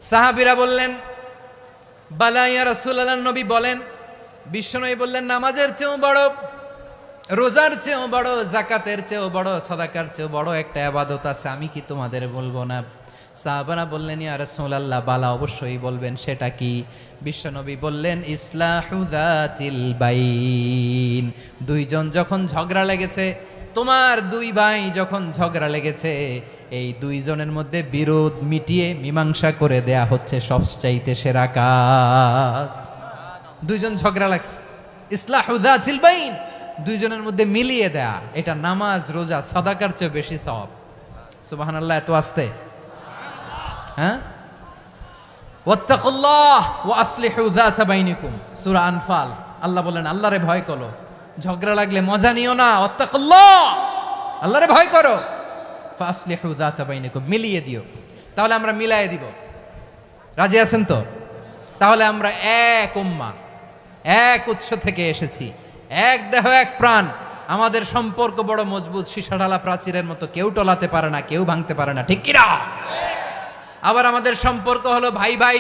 সাহাবীরা বললেন, বালা ইয়া রাসূলুল্লাহ, নবী বলেন। বিশ্বনবী বললেন, নামাজের চেয়েও বড়, রোজার চেয়েও বড়, যাকাতের চেয়েও বড়, সাদাকার চেয়েও বড় একটা ইবাদত আছে, আমি কি তোমাদের বলবো না? সাহাবারা বললেন, ইয়া রাসূলুল্লাহ, বালা, অবশ্যই বলবেন, সেটা কি? বিশ্বনবী বললেন, ইসলাহু যাতিল বাইন। দুইজন যখন ঝগড়া লেগেছে, তোমার দুই ভাই যখন ঝগড়া লেগেছে, এই দুইজনের মধ্যে বিরোধ মিটিয়ে মীমাংসা করে দেয়া হচ্ছে সবচাইতে সেরা কাজ। দুইজন ঝগড়া লাগছে, ইসলাহু যাতিল বাইন, দুইজনের মধ্যে মিলিয়ে দেয়া, এটা নামাজ, রোজা, সাদাকার চেয়ে বেশি সওয়াব। সুবহানাল্লাহ, এত আস্তে, হ্যাঁ? ওয়াত্তাকুল্লাহ ওয়া আসলিহু যাতা বাইনিকুম, সূরা আনফাল। আল্লাহ বলেন, আল্লাহরে ভয় করো, ঝগড়া লাগলে মজা নিও না। ওয়াত্তাকুল্লাহ, আল্লাহরে ভয় করো। ফাসলিহু যাতা বাইনিকুম, মিলিয়ে দিও। তাহলে আমরা মিলায়ে দিব। রাজি আছেন তো? তাহলে আমরা এক উম্মাহ, এক উৎস থেকে এসেছি, এক দেহ, এক প্রাণ। আমাদের সম্পর্ক বড় মজবুত, সীসাঢালা প্রাচীরের মতো, কেউ টলাতে পারে না, কেউ ভাঙতে পারে না, ঠিক কিনা? আবার আমাদের সম্পর্ক হলো ভাই ভাই।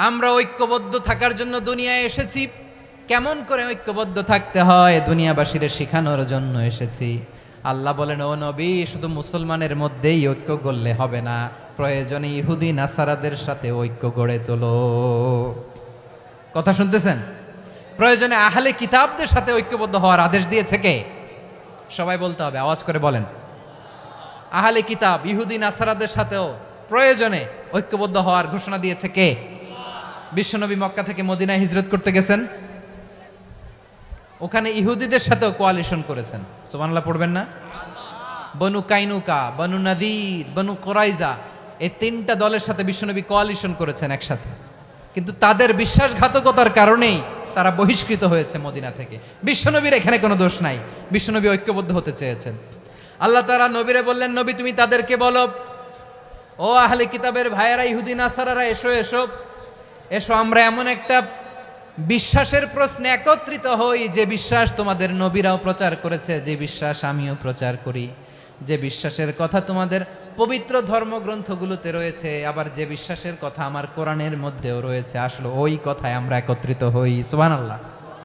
আমরা ঐক্যবদ্ধ থাকার জন্য দুনিয়ায় এসেছি। কেমন করে ঐক্যবদ্ধ থাকতে হয় দুনিয়াবাসীর শেখানোর জন্য এসেছি। আল্লাহ বলেন, ও নবী, শুধু মুসলমানের মধ্যেই ঐক্য গড়লে হবে না, প্রয়োজনে ইহুদি নাসারাদের সাথে ঐক্য গড়ে তোলো। কথা শুনতেছেন? প্রয়োজনে আহলে কিতাবদের সাথে ঐক্যবদ্ধ হওয়ার আদেশ দিয়েছে কে? সবাই বলতে হবে, আওয়াজ করে বলেন। আহলে কিতাব, ইহুদি নাসারাদের সাথেও প্রয়োজনে ঐক্যবদ্ধ হওয়ার ঘোষণা দিয়েছে কে? বিশ্বনবী মক্কা থেকে মদিনায় হিজরত করতে গেছেন, ওখানে ইহুদিদের সাথেও কোয়ালিশন করেছেন। সুবহানাল্লাহ পড়বেন না? বনু কাইনুকা, বনু নাদির, বনু কুরাইজা, এই তিনটা দলের সাথে বিশ্বনবী কোয়ালিশন করেছেন একসাথে। কিন্তু তাদের বিশ্বাসঘাতকতার কারণেই তারা বহিষ্কৃত হয়েছে মদিনা থেকে। বিশ্বনবীর এখানে কোনো দোষ নাই, বিশ্বনবী ঐক্যবদ্ধ হতে চেয়েছেন। আল্লাহ তাআলা নবীরে বললেন, নবী তুমি তাদেরকে বলো, ও আহলে কিতাবের ভাইয়েরা, ইহুদি নাসারারা, এসো এসো এসো, আমরা এমন একটা বিশ্বাসের প্রশ্নে একত্রিত হই, যে বিশ্বাস তোমাদের নবীরাও প্রচার করেছে, যে বিশ্বাস আমিও প্রচার করি, যে বিশ্বাসের কথা তোমাদের পবিত্র ধর্মগ্রন্থগুলোতে রয়েছে, আবার যে বিশ্বাসের কথা আমার কোরআনের মধ্যেও রয়েছে। আসলে ওই কথায় আমরা একত্রিত হই। সুবহানাল্লাহ।